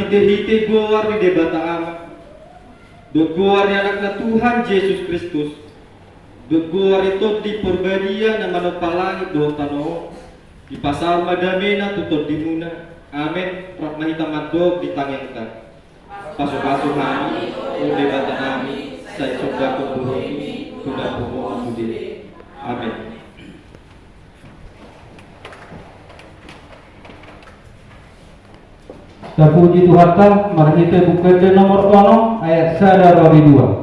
hite-hite goar di debata amat. Dot goar anakna Tuhan Yesus Kristus. Dot goar itu di perbadian na manopalangit do tano. Di pasar madamena tutod di muna. Amen. Prak mahita madog di tangengka. Pasok-pasok kami, o debata kami, sa surga ko puro ini, sudah pumo ang sudili. Amen. Terpuji Tuhan kah, mari kita buka di nomor kono ayat 1 2.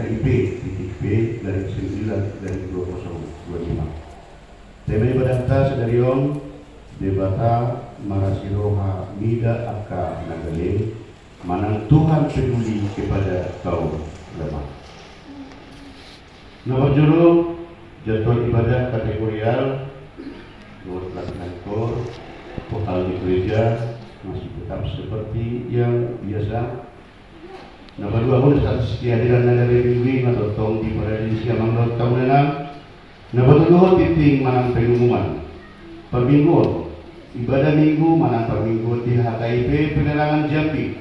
HKIP.B/9/2025. Tema ibadah kita sedarion debata marasiroha mida akka nagaling manang Tuhan peduli kepada kaum lemah. Nomor judul jadwal ibadah kategorial menurut pelatihan kor vokal di gereja masih tetap seperti yang biasa. Nomor 2 pun status kehadiran dari minggu atau tong di Indonesia mangrot tahun enam. Nomor 2 titik manang pengumuman permingguan ibadah minggu manang permingguan di HKIP Penerangan Jambi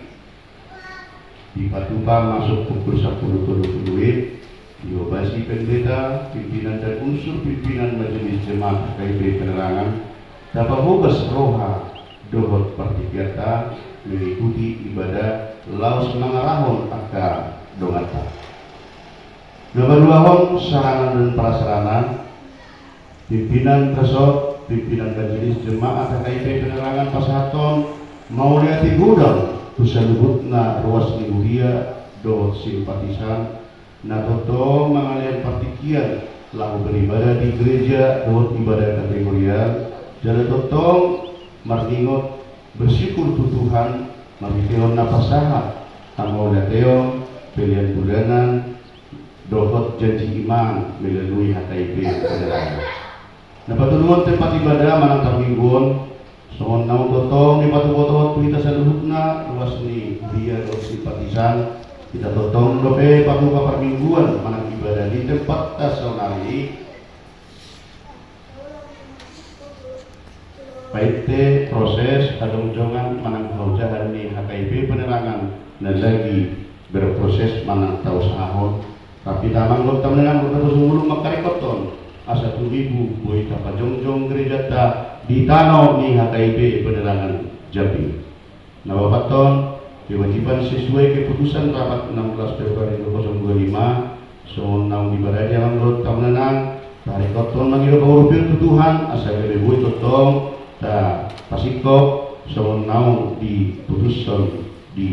di Patupa masuk pukul 10.20 diobasi pendeta, pimpinan dan unsur pimpinan majelis jemaat HKIP Penerangan dapat bebas roha dohot partikata mengikuti ibadah laos mangarahon akka dongata. Nomor 2 hon sarana dan prasarana pimpinan tresor pimpinan majelis jemaat HKIP Penerangan Pasaton mau lihat gudang tusalubutna ruas liburia dohot simpatisan na toto mangalian partikian lahu beribadah di gereja dohot ibadah kategorial jadi totong margingot bersyukur tu Tuhan mariteon napasahat amau dateon pilihan bulanan dohot janji iman melalui HKIP Penerangan. Nah patulungan tempat ibadah manang tamingguan songon naon totong di patu-patu kita saluhutna luas ni dia dohot simpatisan kita totong dope patuka permingguan manang ibadah di tempat tasonali baik proses adong-jongan manang haujahan ni HKIP Penerangan dan lagi berproses manang tahu sahon tapi tamang lo temenan udah sumulung makarikoton asa 2.000 boy kapajongjong gereja ta di tanau ni HKIP Penerangan Jambi. Nawapaton kewajiban sesuai keputusan rapat 16 Februari 2025 so naung ibadah jalan lo temenan karikoton mangido pangurupil tutuhan asa gede boy totong ta pasikop so naung diputuskan di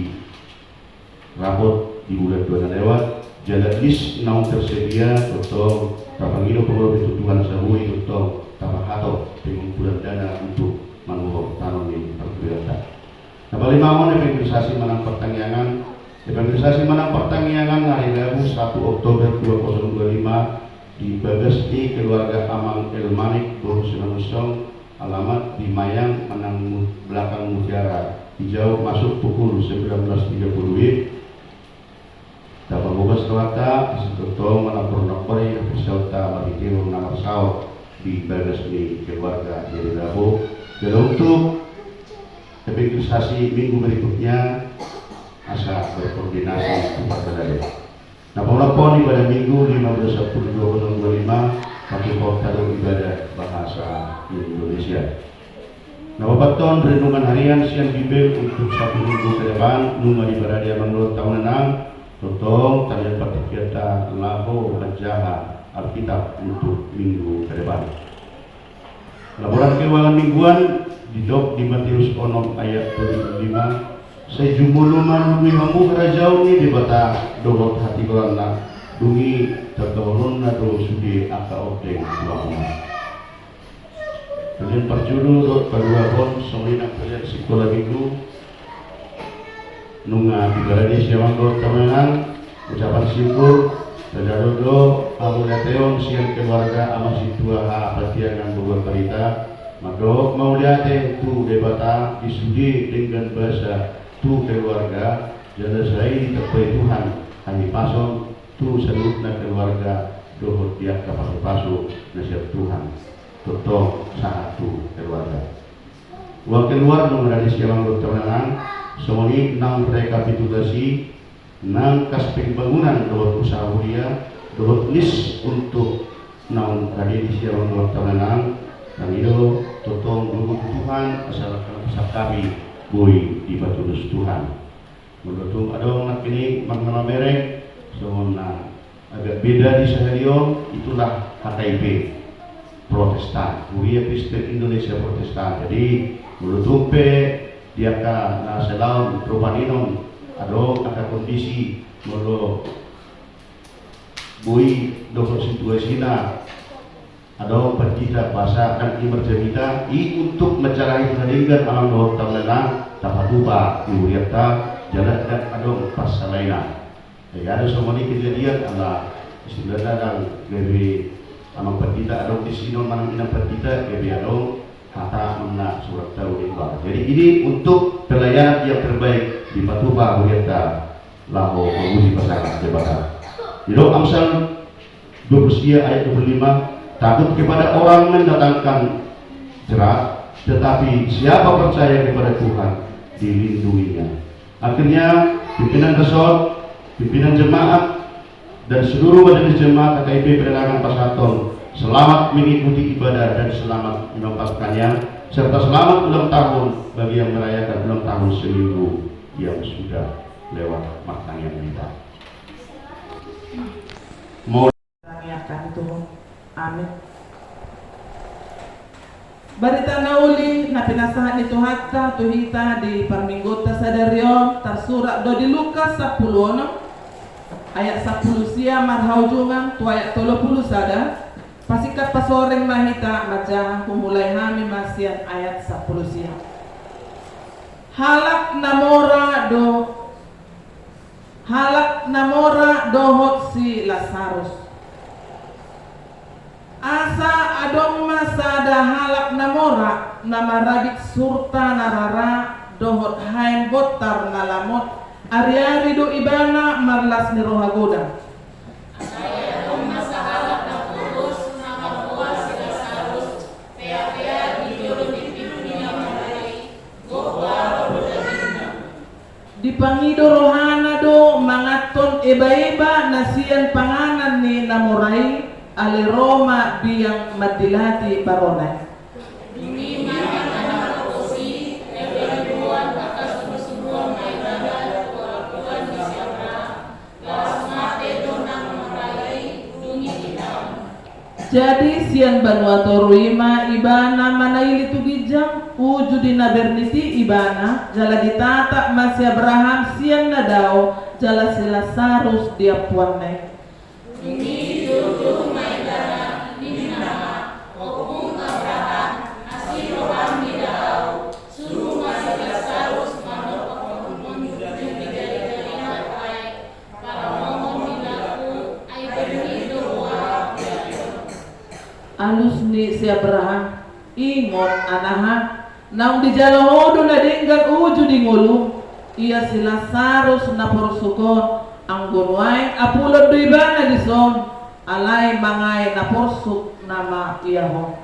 rapot di bulan 2 lewat jalan list naung tersedia totong kapangido pangurupil tutuhan sahui totong tapahato pengumpulan dana untuk manuhok tanomin perkiraan. Nah balik mangon evangelisasi manang pertanggiangan hari Rabu 1 Oktober 2025 di Bagesti keluarga Amang Elmanik Borusinanusong alamat di Mayang Manang belakang Mutiara hijau masuk pukul 19.30 dapat buka selata setotong melapor lapori peserta maritim nomor saut di Bagesti keluarga jadi Rabu dan untuk evangelisasi minggu berikutnya asa berkoordinasi kepada dari. Nah, pelapor ibadah minggu 15.10.2025 pakai portal ibadah bahasa Indonesia. Nah, Bapak renungan harian siang Bibel untuk 1 minggu ke depan numar ibadah dia menurut tahun 6 totong talian partikata laho hajaha Alkitab untuk minggu ke depan. Laporan keuangan mingguan di Matius 6 ayat 25 sejumuluman dumi hamu kerajaan ini dibata dohot hati korana dungi tertolong nado sudi aka odeng lama kalian perjulu dot kedua pon semina kalian sekolah minggu nunga ibadah di siang dot temenan ucapan syukur terjadodo amuleteon siang keluarga amasi tua ha patiangan buah berita madok mau lihat tu debata disudi dengan bahasa tu keluarga jada saya ditepai Tuhan hanya pasong tu selutna keluarga dohot dia kapal pasu nasihat Tuhan totong satu keluarga wakil luar mengenai siang bertenanan semuanya 6 rekapitulasi 6 kas pembangunan dohot usaha mulia dohot list untuk 6 kali di siang bertenanan dan itu totong dulu Tuhan asalkan kami boy di batulus Tuhan. Menurut ada orang ini makna merek, soalnya agak beda di seharian itulah HKIP Protestan, Kuria Kristen Indonesia Protestan. Jadi menurut dia kan naselau perubahan ada kondisi mulu bui doho situasina ado partita basa dan emergenita i untuk mencari penelitian alam doho tablana tapatuba iuriata jalan dan adong pasalaina ya ada semua ini kejadian ala istilahnya dan lebih amang partita adong di sini manang inang partita lebih adong kata mana surat tahu iba. Jadi ini untuk pelayanan yang terbaik di Patuba Uriata Laho menguji pasangan jabatan. Di dalam Amsal 23 ayat 25, takut kepada orang mendatangkan jerat, tetapi siapa percaya kepada Tuhan dilindunginya. Akhirnya pimpinan resort, pimpinan jemaat dan seluruh majelis jemaat KKIP Penerangan Pasaton selamat mengikuti ibadah dan selamat menempatkannya, serta selamat ulang tahun bagi yang merayakan ulang tahun seminggu yang sudah lewat maknanya kita. Mau rayakan Tuhan, amin. Barita nauli na pinasahan ni Tuhatta tuhita di parminggota sa daryon tersurat do di Lukas 10 ayat 10 siya marhaujungan tu ayat 30 sada pasikat pasoreng mahita majah kumulai hami masian ayat 10 siya halak namora dohot si Lazarus asa adong masada halak namora namarabit surta narara dohot hain botar nalamot ari-ari do ibana marlas ni rohagoda dipangido rohana do mangaton eba-eba nasian panganan ni namurai ali Roma biang madilati baronai jadi sian Vanuatu ruima ibana manaili tugijang ujudi na berniti ibana jala ditata masih Abraham sian nadao jala si Lazarus dia puanai ini jujur maidana di nama opung Abraham asiro kami dao suruh masih Lazarus manor opung judi dari napai para ngomong dilaku ai berni doa alus ni si Abraham ingon anaha naung di jalahodo na dinggan uju di ngulu iya si Lazarus na porsukon ang gunway apulod do ibana di son alay mangay na porsuk nama iyaho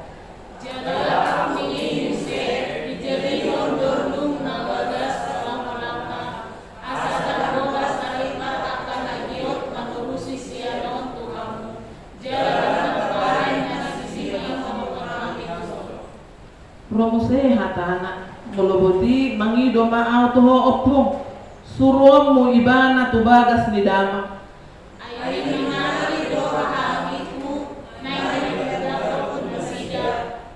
jala kami se dijadi hondor nung na bagas lama-lama asa talagogas narima akan nagiot manurusi siya noon tuhamu jala Romose hatana muluboti mangido maaw toho opong suruam mo ibana tubagas ni dama ay minari do hamitmu na inagdadaw nasida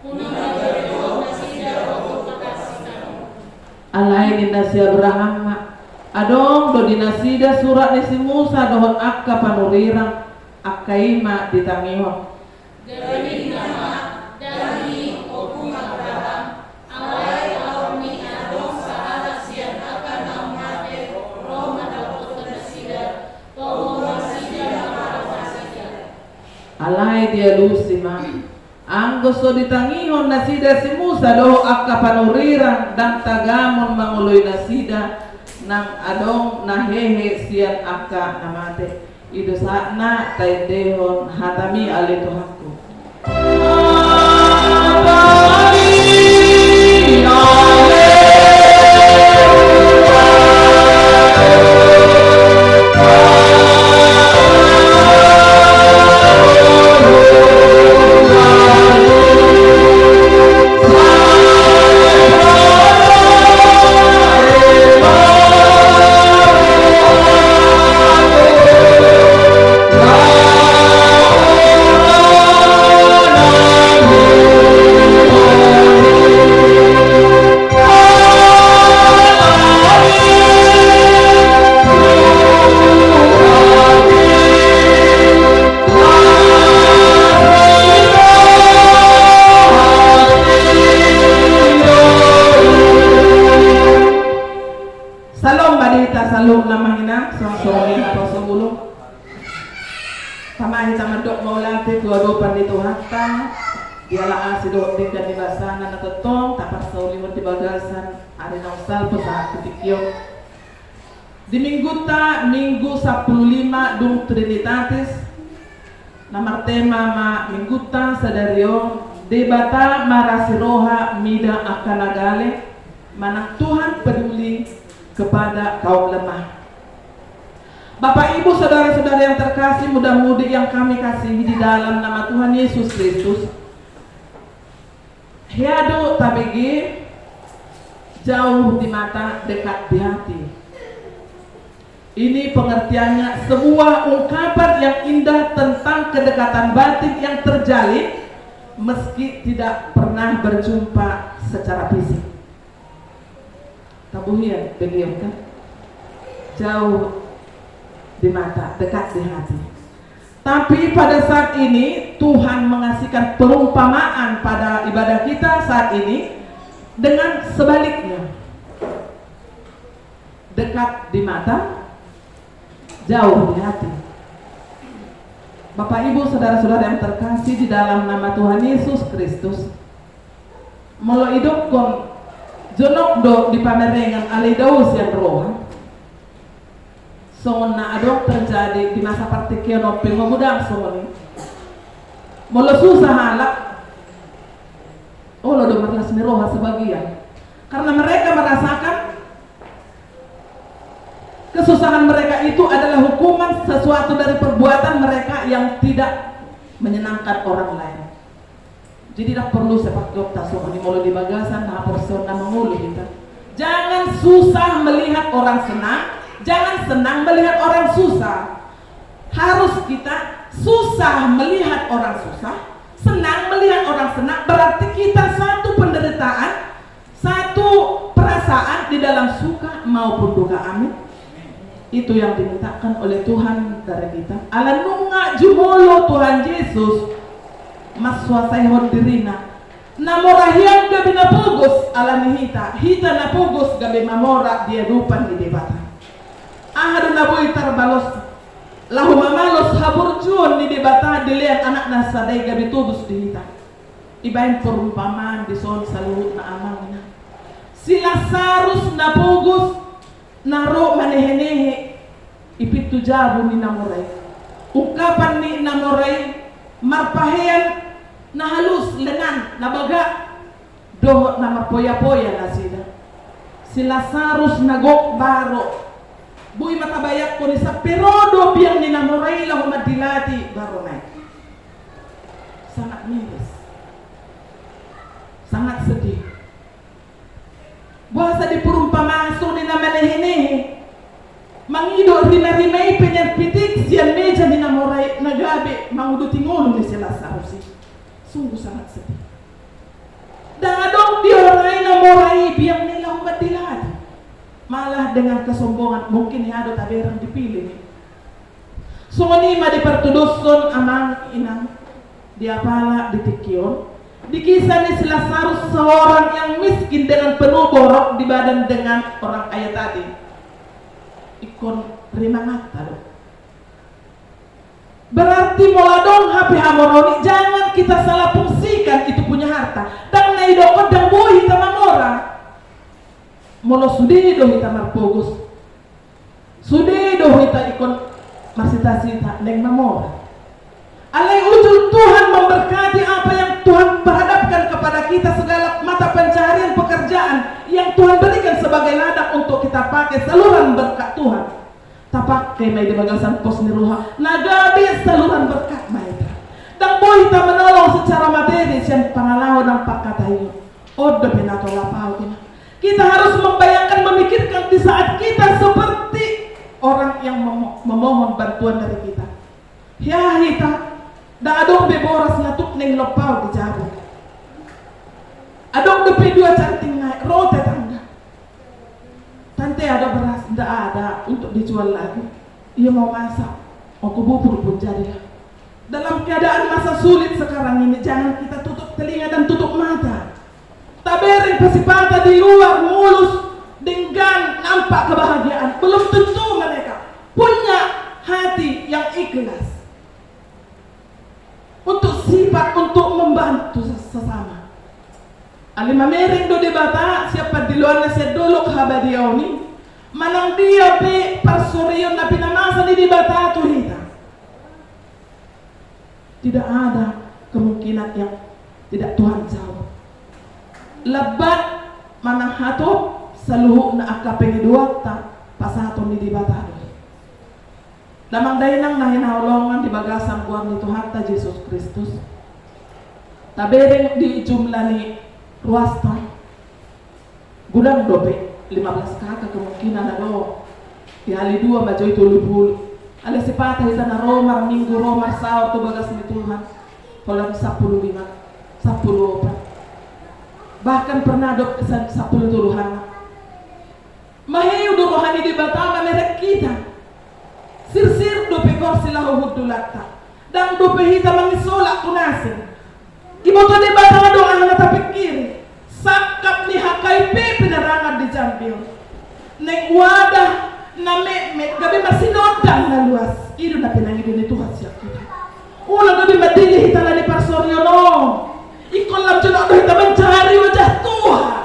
kuno nagdadaw nasida o pagkasinan alay ni si Abraham adong do dinasida surat ni si Musa dohon akka panurirang akaima ditangihon dari nama dari opung Abraham awai awmi adong sahala sian akan namate Roma dapat nasida tohu nasida nasida alay dia lusima ang gusto ditangihon nasida si Musa doho akka panurirang dan tagamon manguloy nasida nang adong nahehe sian akka namate ido sana taidehon hatami alituhaku Salom badita salom namahina song-songin atau sebelum pamahi sama dok maulate dua pandito hatta dialah asidok tinggal di basana na tetong tapar saulimur di bagasan ari nausal pesahat kutikyo di minggu 15 dung Trinitatis namar tema ma minggu ta sadario debata marasiroha mida akanagale mana Tuhan peduli kepada kaum lemah. Bapak Ibu saudara-saudara yang terkasih, muda-mudi yang kami kasihi di dalam nama Tuhan Yesus Kristus. Hiadu tabegi jauh di mata, dekat di hati. Ini pengertiannya sebuah ungkapan yang indah tentang kedekatan batin yang terjalin meski tidak pernah berjumpa secara fisik. Tabuhian beliau kan jauh di mata, dekat di hati. Tapi pada saat ini Tuhan mengasihkan perumpamaan pada ibadah kita saat ini dengan sebaliknya. Dekat di mata, jauh di hati. Bapak Ibu saudara-saudara yang terkasih di dalam nama Tuhan Yesus Kristus, molo hidup kon jonok do di pamerengan alai daus yang roh songon na adok terjadi di masa partikio no pengomudang songon molo susah halak lo do merlas miroha sebagian karena mereka merasakan kesusahan mereka itu adalah hukuman sesuatu dari perbuatan mereka yang tidak menyenangkan orang lain. Jadi tidak perlu sepak dokter soal mulu di bagasan nah persona mengulu kita. Jangan susah melihat orang senang, jangan senang melihat orang susah. Harus kita susah melihat orang susah, senang melihat orang senang. Berarti kita satu penderitaan, satu perasaan di dalam suka maupun duka. Amin. Itu yang dimintakan oleh Tuhan dari kita. Ala nunga jumolo Tuhan Yesus maswasay hondirina namorahian gabi na pugos alani hita na pugos gabi mamora dia dupan di debata ahadu na boy tarbalos lahu mamalos haburjun di debata dilihat anak nasaday gabi tubus di hita ibain perumpamaan di son saluhut na amangna si Lazarus na pugos naro manehenehe ipitu jabu ni namoray ungkapan ni namoray marpahean na halus lengan na baga dohot na mapoya-poya na sila si Lazarus nagok baro buy matabayak ko ni sa perodo biyang ninamuray lang madilati baro na sangat miris sangat sedih buasa di perumpamaso ni na manehenehe mangido rina-rinay penyerpitik siyan meja ni namuray nagabi mangudutingolo ni si Lazarus sungguh sangat sedih. Dadong diorai na morai biang nila umadilad. Malah dengan kesombongan mungkin ya ada taberang dipilih. Sungonima di pertuduson amang inang dia pala ditikyon. Dikisah ni si Lazarus seorang yang miskin dengan penuh borok di badan dengan orang kaya tadi. Ikon rimangata loh. Berarti moladong HP hamoroni jangan kita salah fungsikan itu punya harta. Dan naidokot dan bohi tamamora. Molo sudido hita marpogos. Sudido hita ikon masita-sita neng mamora. Alai ujung Tuhan memberkati apa yang Tuhan perhadapkan kepada kita segala mata pencaharian pekerjaan yang Tuhan berikan sebagai ladang untuk kita pakai saluran berkat Tuhan. Tapak kay may dibagasan pos ni Ruha nagabi saluran berkat may dan boy ta menolong secara materi siyan pangalaw ng pagkatayo odo pinatolapaw kita harus membayangkan memikirkan di saat kita seperti orang yang memohon bantuan dari kita ya hita da adong beboras natuk ning lopaw di jaro adong depe dua canting ngai rote tangga tante ada beras, tidak ada untuk dijual lagi. Ia mau masak, mau kubur pun jadilah. Dalam keadaan masa sulit sekarang ini, jangan kita tutup telinga dan tutup mata. Taberin pasipata di luar mulus dengan nampak kebahagiaan. keadaan, belum tentu mereka punya hati yang ikhlas untuk sifat untuk membantu sesama. Alima mering do debata siapa di luar nasi dulu habadiau ni manang dia pe parsorion na pinamasa di debata tu hita. Tidak ada kemungkinan yang tidak Tuhan jawab. Lebat manang hatop saluhu na akapeng dua ta pasaton ni debata do. Damang dainang nahinahulongan di bagasan buang ni Tuhan ta Yesus Kristus. Tabereng di jumlah ni ruasta gudang dope 15 kakak kemungkinan ada di hari 2 majo itu lupul ada sepatah kita na romar minggu romar sahur tu bagas ni Tuhan kalau 10 bahkan pernah dok 10 turuhan mahiu do rohani di batama merek kita sir dope korsi lahu hudulata dan dope hita mangisolak kunasin ibu tu di batama dong anak tapi kiri sakap ni hakai pe penerangan di jambil nek wadah na memet gabi masinodang na luas idu na pinangi din itu hasil kita ulang gabi madili hita na ni parsoryo no ikolam jono do hita mencari wajah Tuhan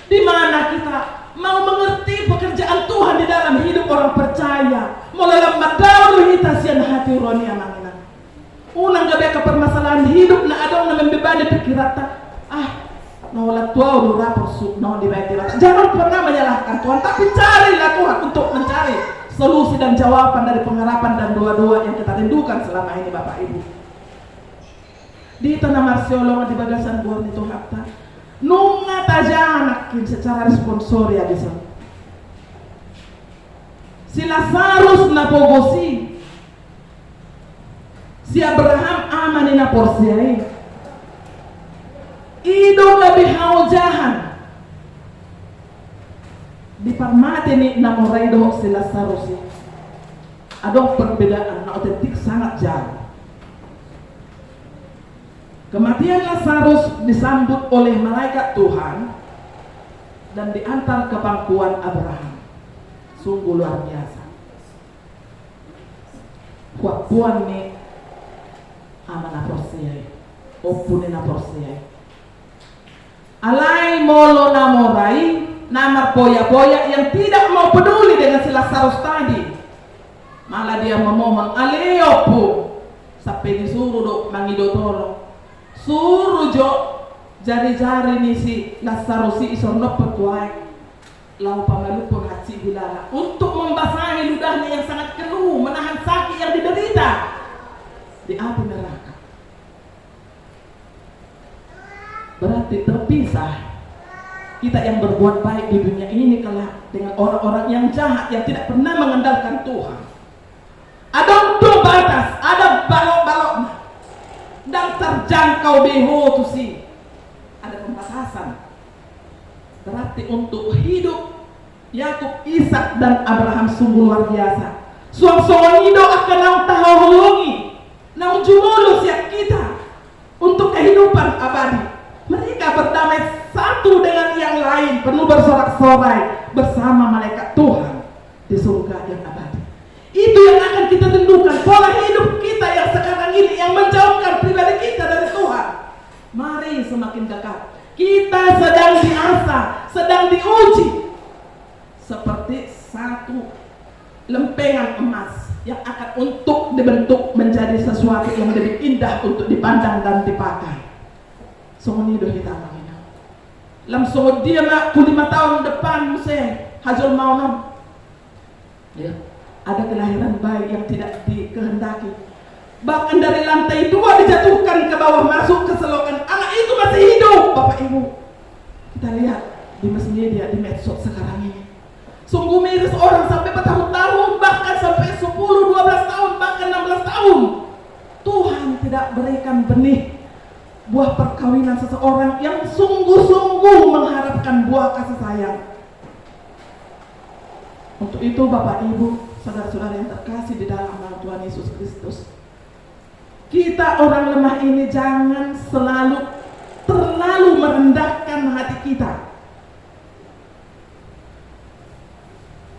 di mana kita mau mengerti pekerjaan Tuhan di dalam hidup orang percaya melalam madaw hita sian hati uroni amangina ulang gabi ke permasalahan hidup na adong na membebani pikirata Naulat tua udah rapor no di baik jangan pernah menyalahkan Tuhan, tapi carilah Tuhan untuk mencari solusi dan jawaban dari pengharapan dan doa-doa yang kita rindukan selama ini Bapak Ibu. Di tanah marsiolongan di bagasan buah itu hakta, nunga tajanakin secara responsor ya bisa. Si Lazarus napogosi, si Abraham amani naporsiai. Idong lebih haujahan di parmate ni namorai doh si Lazarus ada perbedaan na otentik sangat jauh. Kematian Lazarus disambut oleh malaikat Tuhan dan diantar ke pangkuan Abraham. Sungguh luar biasa. Puan ni amana prosiai, opune na prosiai. Alai molo namorai namar poya-poya yang tidak mau peduli dengan si Lazarus tadi, malah dia memohon aleopo sampai disuruh dok mangido tolong suruh jo jari-jari ni si Lazarus si isonop petuai lau pamalu pengaci bilala untuk membasahi ludahnya yang sangat keluh menahan sakit yang diderita di api neraka. Berarti terpisah kita yang berbuat baik di dunia ini kelak dengan orang-orang yang jahat yang tidak pernah mengandalkan Tuhan. Ada untuk batas, ada balok-balok dan terjangkau beho tu si ada pembatasan. Berarti untuk hidup Yakub, Ishak dan Abraham sungguh luar biasa. Suang-suang hidup akan nang tahu nang jumolo siap kita untuk kehidupan abadi. Mereka berdamai satu dengan yang lain, penuh bersorak-sorai bersama malaikat Tuhan di surga yang abadi. Itu yang akan kita rindukan, pola hidup kita yang sekarang ini yang menjauhkan pribadi kita dari Tuhan. Mari semakin dekat. Kita sedang diasah, sedang diuji seperti satu lempengan emas yang akan untuk dibentuk menjadi sesuatu yang lebih indah untuk dipandang dan dipakai. Sungguh hidup kita menghina. Langsung dia mak 5 tahun depan saya hajul mau nom. Ya, ada kelahiran bayi yang tidak dikehendaki. Bahkan dari lantai 2 dijatuhkan ke bawah masuk ke selokan. Anak itu masih hidup, Bapak Ibu. Kita lihat di media, di medsos sekarang ini. Sungguh miris orang sampai bertahun-tahun, bahkan sampai 10, 12 tahun, bahkan 16 tahun. Tuhan tidak berikan benih buah perkawinan seseorang yang sungguh-sungguh mengharapkan buah kasih sayang. Untuk itu Bapak Ibu, saudara-saudara yang terkasih di dalam nama Tuhan Yesus Kristus, kita orang lemah ini jangan terlalu merendahkan hati kita.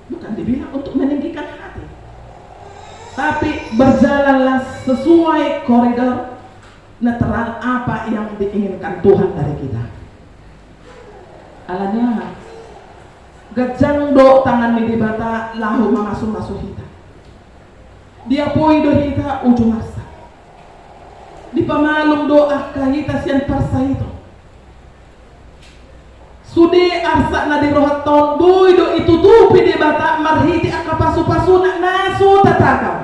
Bukan dibilang untuk meninggikan hati. Tapi berjalanlah sesuai koridor neteral apa yang diinginkan Tuhan dari kita. Alanya gajang do tangan di bata lahu masuk hita. Dia poi do hita ujung asa. Di pamalum do akahita sian parsa itu. Sude arsa na di rohaton boy do itutupi di bata marhiti akapasu-pasu nak nasu tatakam.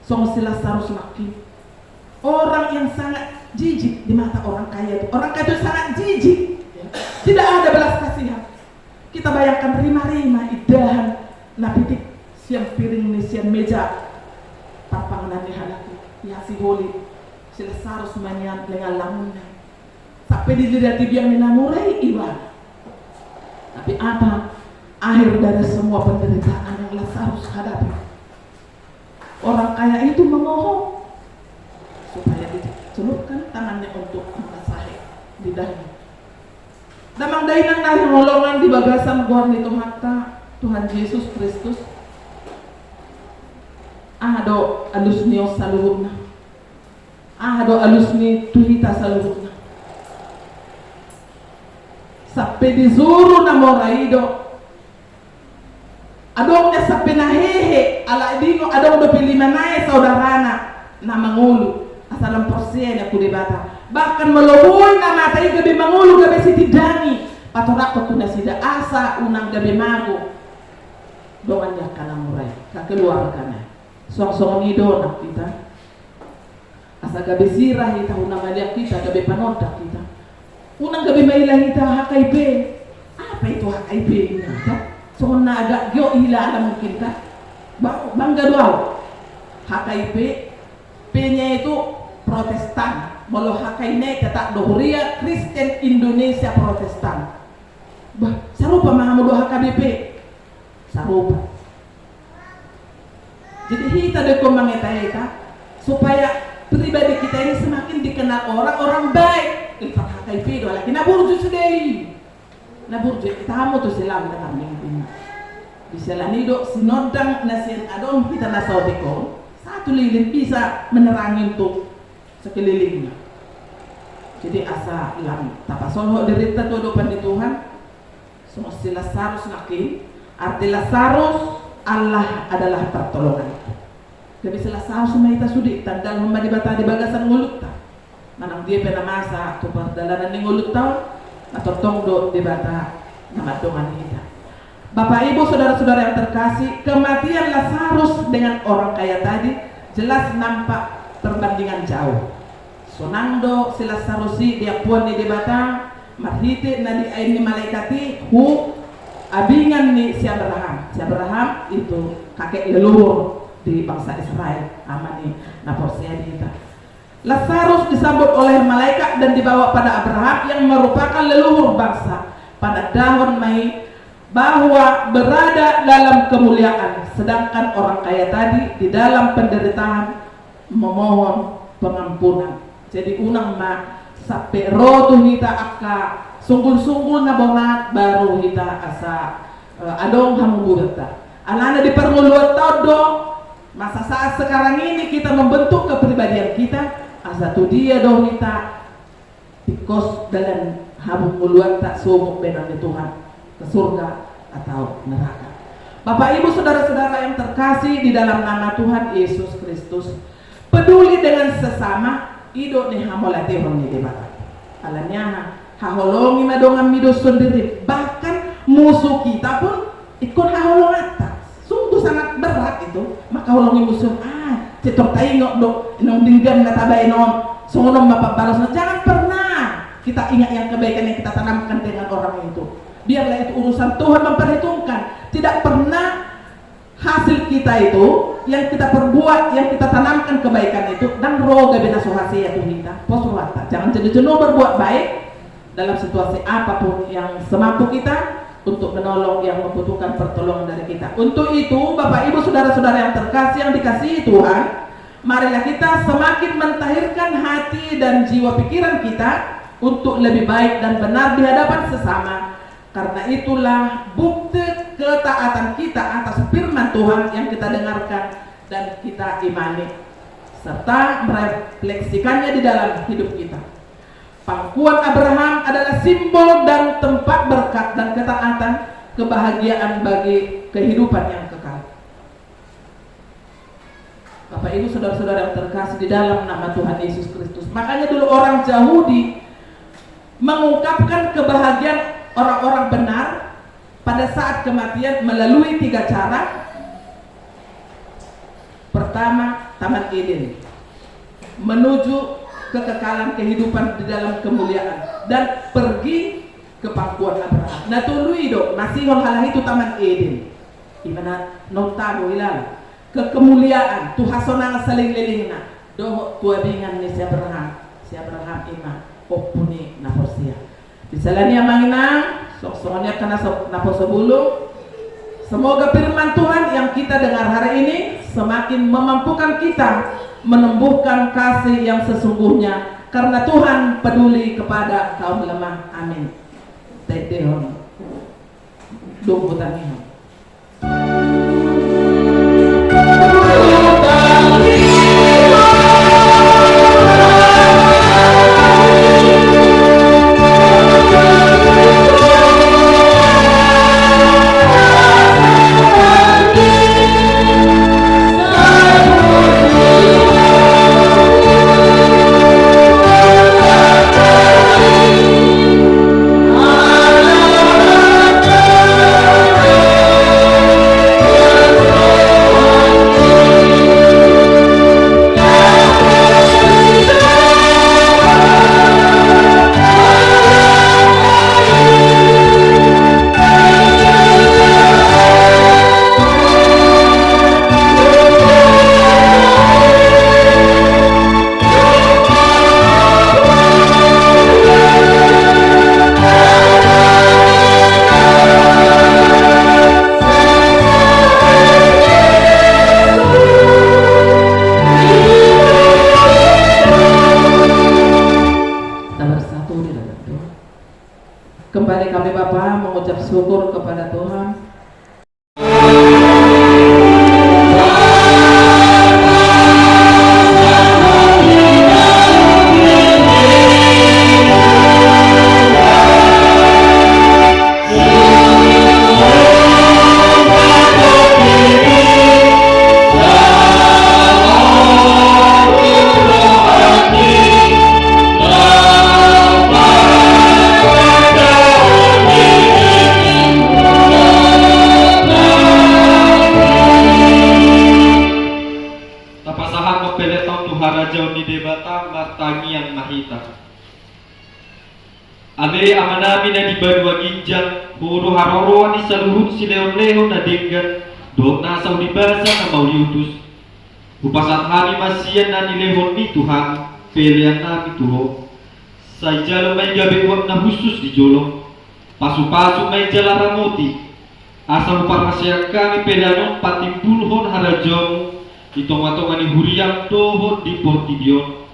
Song sila sarus laki. Orang yang sangat jijik di mata orang kaya itu. Orang kaya itu sangat jijik. Tidak ada belas kasihan. Kita bayangkan rima-rima idahan napitik siang piring ni siang meja papangan ni halaki. Ya si holi sila sarus manyan lengan lamunnya. Sampai dilihat biang minamurai ibadah. Tapi apa akhir dari semua penderitaan yang Lazarus hadapi? Orang kaya itu memohon supaya dicelupkan tangannya untuk membasahi lidahnya. Damang dainang dari ngolongan di bagasan gua itu mata Tuhan Yesus Kristus. Ado alus nio saluhurna. Ado alus ni tuhita saluhurna. Sampai dizuru na moraido. Adong na sampai na hehe ala dingo adong do pilimanae saudarana na mangulu asalam porsen ya kudebata. Bahkan meloboy na matai gabi mangulu gabi siti dani patorakot tuna sida asa unang gabi mago. Doan ya kana murai kakeluargana. Song-song ni do nak kita. Asa gabi sirah kita unang maliak kita gabi panodak kita. Unang gabi mailah kita HKIP. Apa itu HKIP ini? So na agak gyo ila alam mungkin ka. Bangga doa. HKIP P-nya itu Protestan. Walau HKIP kata Dohuria Kristen Indonesia Protestan. Bah, sarupa mahamu do HKBP. Sarupa. Jadi kita deko mangeta-eta supaya pribadi kita ini semakin dikenal orang baik. Kita HKIP do lagi naburju sedei. Naburju kita hamu tu silam dengan minggu. Bisa lanido sinodang nasian adon kita nasaudiko. Satu lilin bisa menerangi untuk sekelilingnya. Jadi asa lam tapasolo derita tu do pandi Tuhan. Semua sila Lazarus laki. Arti Lazarus Allah adalah pertolongan. Jadi sila Lazarus maita sudi tandal hamba di bata di bagasan ngulut ta. Manang dia pena masa tu perdalanan ni ngulut tau atau tongdo di bata nama dongan kita. Bapak Ibu saudara-saudara yang terkasih, kematian Lazarus dengan orang kaya tadi jelas nampak perbandingan jauh. Sonangdo si Lazarus dia puan di bata marhite na di aini malaikati hu abingan ni si Abraham. Si Abraham itu kakek leluhur di bangsa Israel amani na porsia kita. Lazarus disambut oleh malaikat dan dibawa pada Abraham yang merupakan leluhur bangsa pada dahun Mei bahwa berada dalam kemuliaan, sedangkan orang kaya tadi di dalam penderitaan memohon pengampunan. Jadi unang ma sampai roh hita akka sungguh-sungguh na bonat baru hita asa adong hamugurta. Alana di permuluan todo masa saat sekarang ini kita membentuk kepribadian kita. Asatu dia doh kita tikos dalam habung muluan tak sumuk benang di Tuhan ke surga atau neraka. Bapak Ibu saudara-saudara yang terkasih di dalam nama Tuhan Yesus Kristus, peduli dengan sesama ido nih hamolate orang di bata. Alanya haholongi madongan mido sendiri, bahkan musuh kita pun ikut haholongata. Sungguh sangat berat itu. Maka holongi musuh cetok taingok do nong dinggam na tabay non songonom mapabalos na jangan pernah kita ingat yang kebaikan yang kita tanamkan dengan orang itu. Biarlah itu urusan Tuhan memperhitungkan. Tidak pernah hasil kita itu yang kita perbuat, yang kita tanamkan kebaikan itu dan roga bina suhasi ya kita posruata. Jangan jenuh-jenuh berbuat baik dalam situasi apapun yang semampu kita untuk menolong yang membutuhkan pertolongan dari kita. Untuk itu, Bapak Ibu saudara-saudara yang terkasih yang dikasihi Tuhan, marilah kita semakin mentahirkan hati dan jiwa pikiran kita untuk lebih baik dan benar di hadapan sesama. Karena itulah bukti ketaatan kita atas firman Tuhan yang kita dengarkan dan kita imani, serta merefleksikannya di dalam hidup kita. Pangkuan Abraham adalah simbol dan tempat berkat dan ketaatan, kebahagiaan bagi kehidupan yang kekal. Bapak Ibu saudara-saudara yang terkasih di dalam nama Tuhan Yesus Kristus, makanya dulu orang Yahudi mengungkapkan kebahagiaan orang-orang benar pada saat kematian melalui 3 cara. Pertama, Taman Eden, menuju kekekalan kehidupan di dalam kemuliaan, dan pergi ke pangkuan Abraham. Nah tului do masih hal itu Taman Eden, dimana notabo ilal ke kemuliaan tu hasonang saling lelingna do tuabingan ni si Abraham ima opuni na porsia disalania manginang sok-soknya karena sok naposo bulu. Semoga firman Tuhan yang kita dengar hari ini semakin memampukan kita menumbuhkan kasih yang sesungguhnya, karena Tuhan peduli kepada kaum lemah. Amin. Tetehon dumbutanihon. Kembali kami Bapa mengucap syukur kepada Tuhan. Ade amanami na di badwa ginjang huru haroro ni saluhut si leon-leon na denggan dok na sa unibasa na mauliutus upasat hari masiyan na ni lehon ni Tuhan pilihan nami tuho sa jalo may gabi wag na husus di jolong pasu-pasu may jala ramoti asa uparmasya kami pelanon patimbulhon harajong itong-atong ani huriyang toho di portibion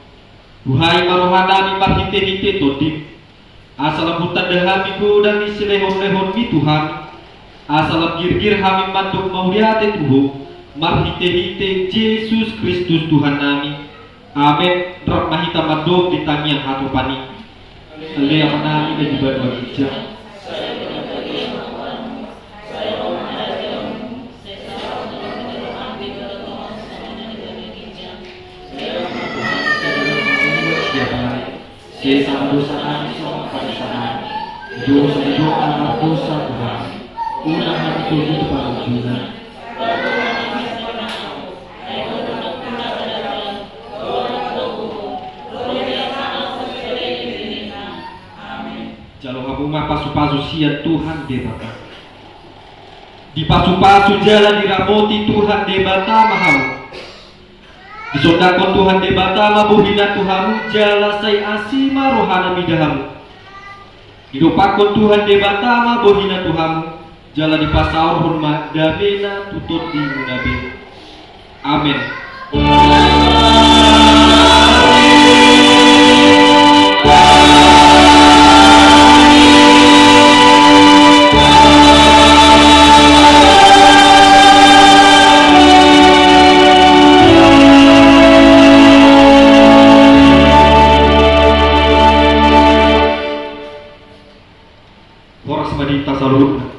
buhay marohanami marhite-hite todim asalam hutan dehami dan isi lehon-lehon mi Tuhan asalam gir-gir hami mandok mauliate tuho marhite-hite Yesus Kristus Tuhan nami. Amin. Drap mahita mandok di tangian hatupani alea manami dan juga dua hijau. Sesama dosa kami semua pada saat dosa dosa Tuhan udah hati tujuh kepada juga jalo habuma pasu-pasu sian Tuhan debata di pasu-pasu jalan diramoti Tuhan debata mahal disodakon Tuhan debata mabuhina Tuhamu jala say asima rohana midahamu hidupakon Tuhan debata mabuhina Tuhamu jala di pasaur hormat damena tutut di munabe. Amin. sarita saruna.